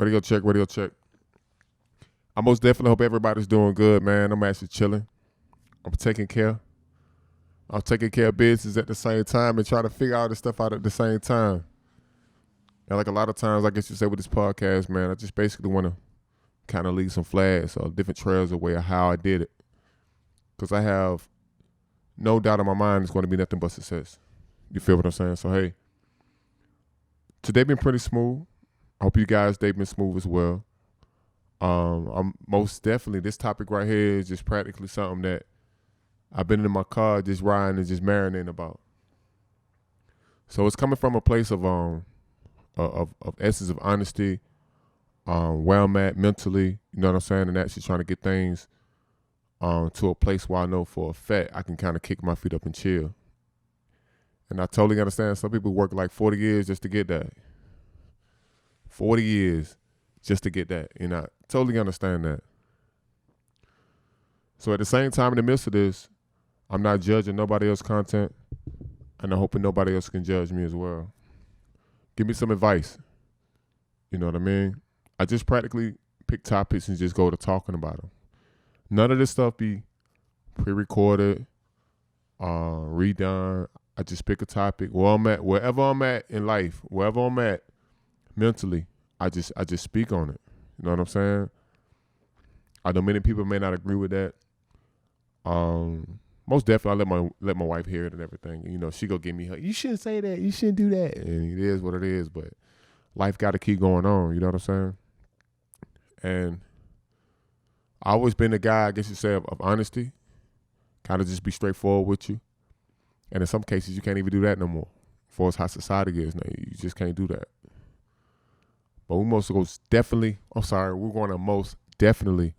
Radio check, radio check. I most definitely hope everybody's doing good, man. I'm actually chilling. I'm taking care. I'm taking care of business at the same time and trying to figure all this stuff out at the same time. And like a lot of times, I guess you say with this podcast, man, I just basically want to kind of leave some flags or different trails away of how I did it. Because I have no doubt in my mind it's going to be nothing but success. You feel what I'm saying? So, hey, today been pretty smooth. I hope you guys, they've been smooth as well. I'm most definitely, this topic right here is just practically something that I've been in my car just riding and just marinating about. So it's coming from a place of essence of honesty, where I'm at mentally, you know what I'm saying, and actually trying to get things to a place where I know for a fact I can kind of kick my feet up and chill. And I totally understand some people work like 40 years just to get that. 40 years just to get that. And I totally understand that. So at the same time, in the midst of this, I'm not judging nobody else's content, and I'm hoping nobody else can judge me as well. Give me some advice. You know what I mean? I just practically pick topics and just go to talking about them. None of this stuff be pre-recorded, redone. I just pick a topic. Wherever I'm at in life, wherever I'm at mentally, I just speak on it. You know what I'm saying? I know many people may not agree with that. Most definitely, I let my wife hear it and everything. You know, she go give me her. You shouldn't say that. You shouldn't do that. And it is what it is. But life got to keep going on. You know what I'm saying? And I always been the guy, I guess you say, of honesty. Kind of just be straightforward with you. And in some cases, you can't even do that no more. As far as how society is now, you just can't do that. But we're going to most definitely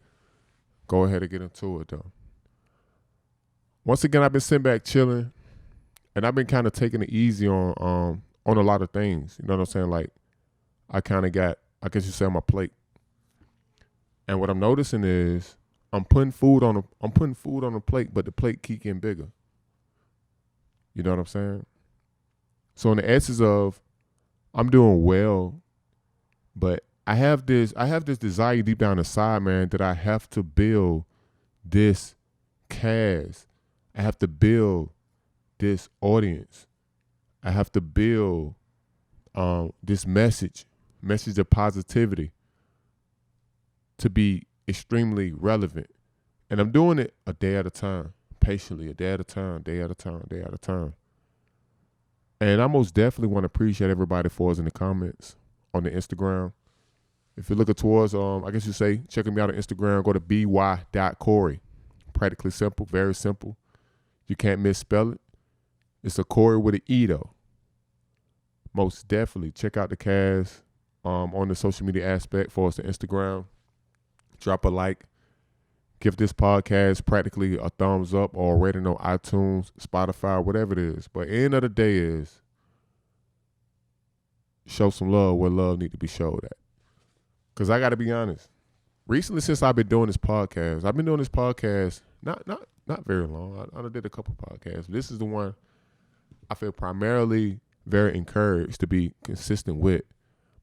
go ahead and get into it, though. Once again, I've been sitting back chilling, and I've been kind of taking it easy on a lot of things. You know what I'm saying? Like, I kind of got, I guess you say, on my plate. And what I'm noticing is I'm putting food on the plate, but the plate keep getting bigger. You know what I'm saying? So in the essence of, I'm doing well, but I have this desire deep down inside, man, that I have to build this cast. I have to build this audience. I have to build this message of positivity to be extremely relevant. And I'm doing it a day at a time, patiently, a day at a time, day at a time, day at a time. And I most definitely want to appreciate everybody for us in the comments on the Instagram. If you're looking towards, I guess you say, checking me out on Instagram, go to by.Corey. Practically simple, very simple. You can't misspell it. It's a Corey with an E, though. Most definitely check out the cast on the social media aspect for us on Instagram. Drop a like. Give this podcast practically a thumbs up or a rating on iTunes, Spotify, whatever it is. But end of the day is show some love where love need to be showed at. Because I got to be honest. Recently, since I've been doing this podcast, not very long. I did a couple podcasts. This is the one I feel primarily very encouraged to be consistent with,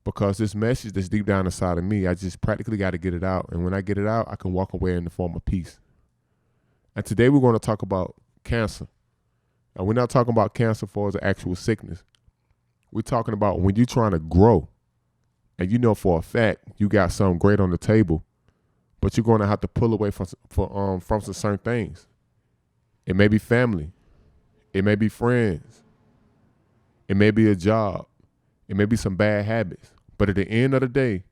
because this message that's deep down inside of me, I just practically got to get it out. And when I get it out, I can walk away in the form of peace. And today we're going to talk about cancer. And we're not talking about cancer for as an actual sickness. We're talking about when you're trying to grow and you know for a fact you got something great on the table, but you're going to have to pull away from some certain things. It may be family. It may be friends. It may be a job. It may be some bad habits. But at the end of the day,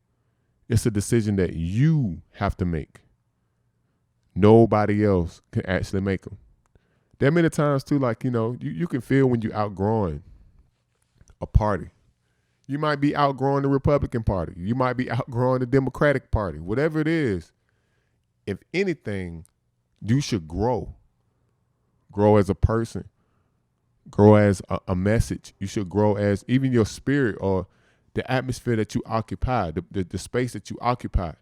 it's a decision that you have to make. Nobody else can actually make them. There are many times, too, like, you know, you can feel when you're outgrowing a party. You might be outgrowing the Republican Party. You might be outgrowing the Democratic Party. Whatever it is, if anything, you should grow. Grow as a person. Grow as a message. You should grow as even your spirit or the atmosphere that you occupy, the space that you occupy.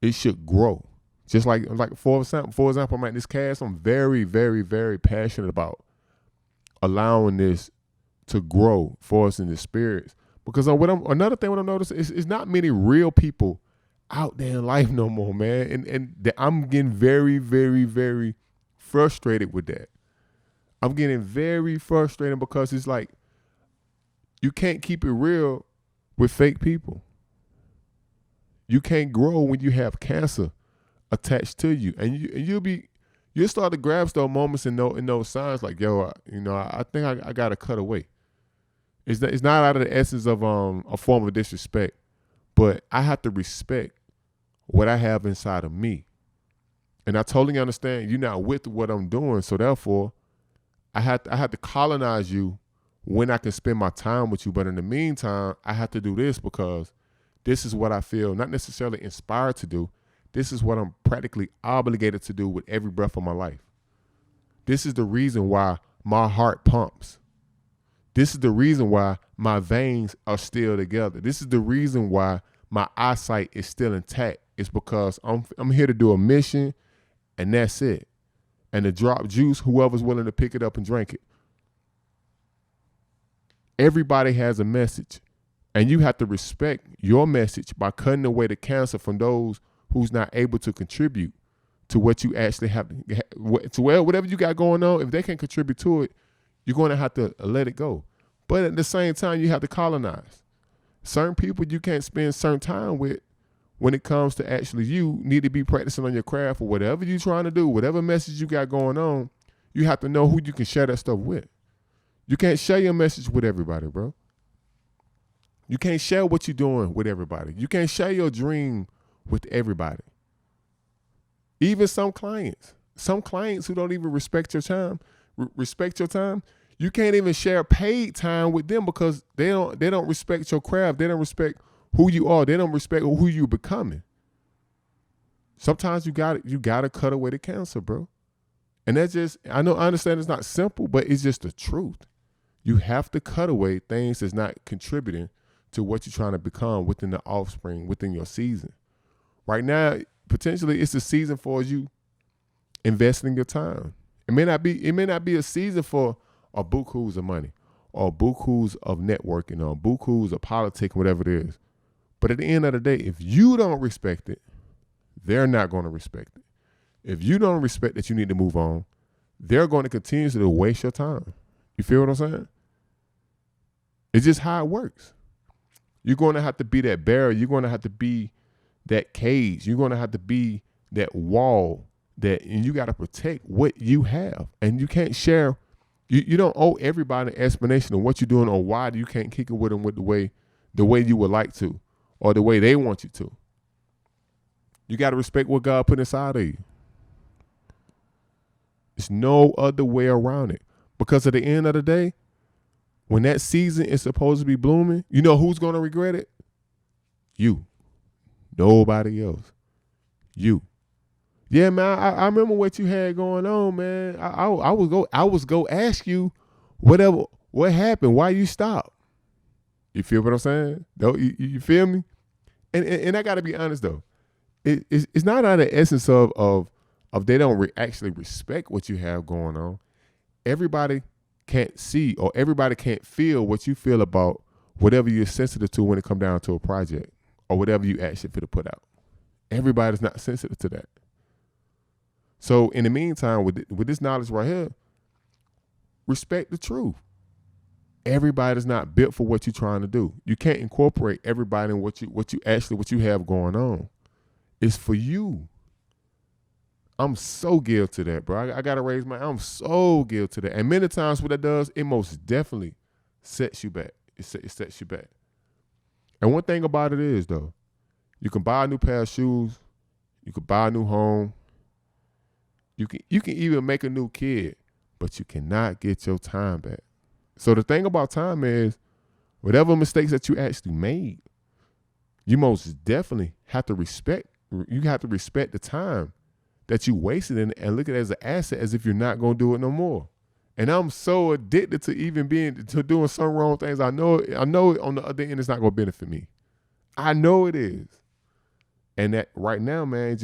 It should grow. Just like for example, I'm at this cast. I'm very, very, very passionate about allowing this to grow for us in the spirits, Because another thing what I'm noticing is not many real people out there in life no more, man. And I'm getting very, very, very frustrated with that. I'm getting very frustrated because it's like you can't keep it real with fake people. You can't grow when you have cancer attached to you, and you'll start to grasp those moments and those signs like, yo, I think I gotta cut away. It's not out of the essence of a form of disrespect, but I have to respect what I have inside of me, and I totally understand you're not with what I'm doing, so therefore I have to colonize you when I can spend my time with you. But in the meantime, I have to do this because this is what I feel not necessarily inspired to do. This is what I'm practically obligated to do with every breath of my life. This is the reason why my heart pumps. This is the reason why my veins are still together. This is the reason why my eyesight is still intact. It's because I'm here to do a mission, and that's it. And to drop juice, whoever's willing to pick it up and drink it. Everybody has a message, and you have to respect your message by cutting away the cancer from those who's not able to contribute to what you actually have, to whatever you got going on. If they can contribute to it, you're going to have to let it go. But at the same time, you have to colonize. Certain people you can't spend certain time with when it comes to actually you need to be practicing on your craft or whatever you're trying to do, whatever message you got going on, you have to know who you can share that stuff with. You can't share your message with everybody, bro. You can't share what you're doing with everybody. You can't share your dream with everybody. Even some clients who don't even respect your time, you can't even share paid time with them because they don't respect your craft. They don't respect who you are. They don't respect who you're becoming. Sometimes you gotta cut away the cancer, bro. And that's just, I understand it's not simple, but it's just the truth. You have to cut away things that's not contributing to what you're trying to become within the offspring, within your season. Right now, potentially it's a season for you investing your time. It may not be a season for a bukus of money or bukus of networking or bukus of politics, whatever it is. But at the end of the day, if you don't respect it, they're not going to respect it. If you don't respect that you need to move on, they're going to continue to waste your time. You feel what I'm saying? It's just how it works. You're going to have to be that barrier. You're going to have to be that cage. You're going to have to be that wall and you got to protect what you have. And you can't share. You don't owe everybody an explanation of what you're doing or why you can't kick it with them with the way you would like to or the way they want you to. You got to respect what God put inside of you. There's no other way around it. Because at the end of the day, when that season is supposed to be blooming, you know who's going to regret it? You. Nobody else. You. Yeah, man, I remember what you had going on, man. I was go ask you what happened, why you stopped. You feel what I'm saying? You feel me? And I got to be honest, though. It's not out of the essence of they don't actually respect what you have going on. Everybody can't see or everybody can't feel what you feel about whatever you're sensitive to when it comes down to a project or whatever you actually feel to put out. Everybody's not sensitive to that. So in the meantime, with this knowledge right here, respect the truth. Everybody's not built for what you're trying to do. You can't incorporate everybody in what you have going on. It's for you. I'm so guilty to that, bro. I got to raise I'm so guilty to that. And many times what that does, it most definitely sets you back. It sets you back. And one thing about it is, though, you can buy a new pair of shoes. You can buy a new home. You can even make a new kid, but you cannot get your time back. So the thing about time is, whatever mistakes that you actually made, you most definitely have to respect. You have to respect the time that you wasted and look at it as an asset, as if you're not going to do it no more. And I'm so addicted to doing some wrong things. I know on the other end it's not going to benefit me. I know it is. And that right now, man,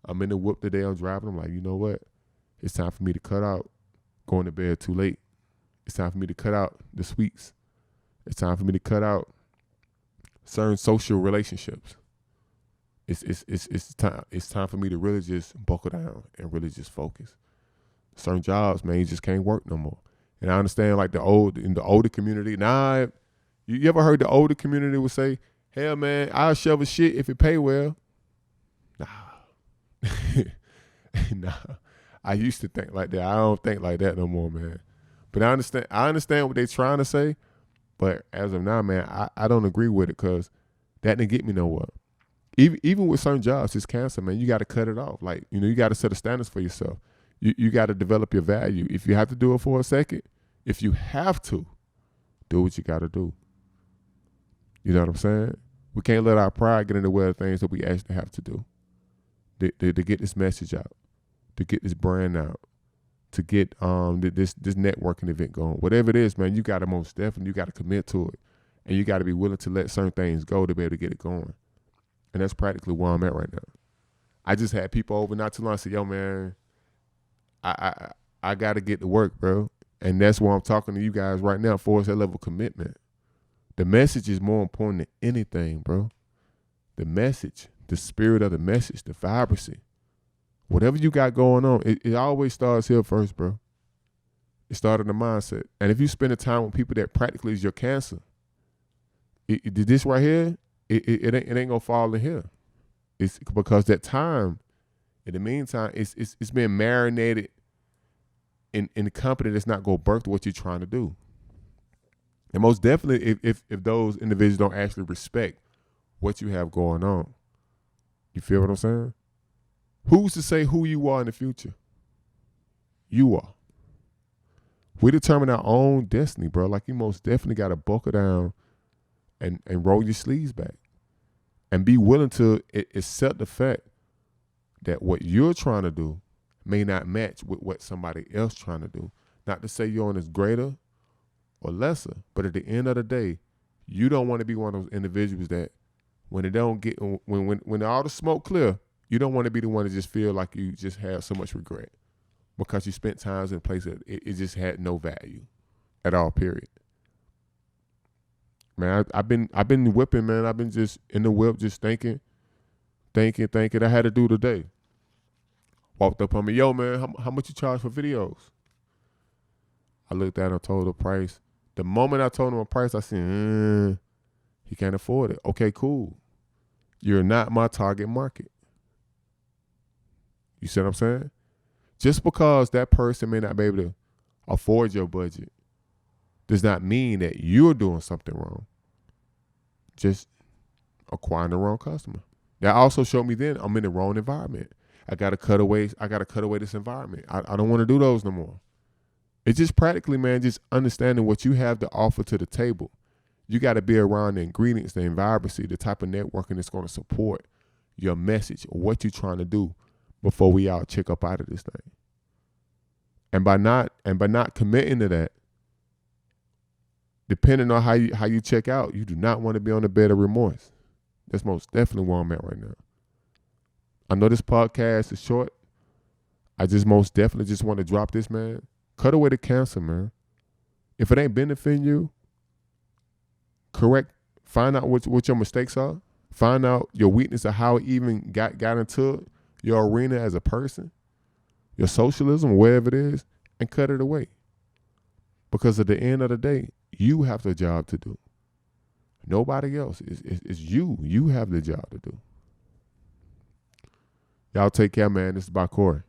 I'm in the whoop today. I'm driving. I'm like, you know what? It's time for me to cut out going to bed too late. It's time for me to cut out the sweets. It's time for me to cut out certain social relationships. It's time for me to really just buckle down and really just focus. Certain jobs, man, you just can't work no more. And I understand like in the older community. Nah, you ever heard the older community would say, hell man, I'll shovel shit if it pay well. Nah. Nah. I used to think like that. I don't think like that no more, man. But I understand what they're trying to say. But as of now, man, I don't agree with it because that didn't get me nowhere. Even with certain jobs, it's cancer, man. You got to cut it off. Like, you got to set a standards for yourself. You got to develop your value. If you have to do it for a second, if you have to, do what you got to do. You know what I'm saying? We can't let our pride get in the way of things that we actually have to do. To get this message out, to get this brand out, to get this networking event going. Whatever it is, man, you got to most definitely, you got to commit to it. And you got to be willing to let certain things go to be able to get it going. And that's practically where I'm at right now. I just had people over not too long say, yo, man, I got to get to work, bro. And that's why I'm talking to you guys right now for that level of commitment. The message is more important than anything, bro. The message, the spirit of the message, the vibrancy. Whatever you got going on, it always starts here first, bro. It started in the mindset. And if you spend the time with people that practically is your cancer, this right here, it ain't gonna fall in here. It's because that time, in the meantime, it's being marinated in a company that's not gonna birth what you're trying to do. And most definitely, if those individuals don't actually respect what you have going on, you feel what I'm saying? Who's to say who you are in the future? You are. We determine our own destiny, bro. Like, you most definitely got to buckle down and roll your sleeves back and be willing to accept the fact that what you're trying to do may not match with what somebody else trying to do. Not to say you're on as greater or lesser, but at the end of the day, you don't want to be one of those individuals that when it don't get when all the smoke clear, you don't want to be the one to just feel like you just have so much regret because you spent times in places that it just had no value at all, period. Man, I've been whipping, man. I've been just in the whip, just thinking I had to do today. Walked up on me, yo, man, how much you charge for videos? I looked at him, told the price. The moment I told him a price, I said, he can't afford it. Okay, cool. You're not my target market. You see what I'm saying? Just because that person may not be able to afford your budget does not mean that you're doing something wrong. Just acquiring the wrong customer. That also showed me then I'm in the wrong environment. I gotta cut away this environment. I don't want to do those no more. It's just practically, man, just understanding what you have to offer to the table. You got to be around the ingredients, the vibrancy, the type of networking that's going to support your message or what you're trying to do before we all check up out of this thing. And by not committing to that, depending on how you check out, you do not want to be on the bed of remorse. That's most definitely where I'm at right now. I know this podcast is short. I just most definitely just want to drop this, man. Cut away the cancer, man. If it ain't benefiting you, correct. Find out what your mistakes are. Find out your weakness of how it even got into your arena as a person, your socialism, wherever it is, and cut it away. Because at the end of the day, you have the job to do. Nobody else. It's you. You have the job to do. Y'all take care, man. This is by Corey.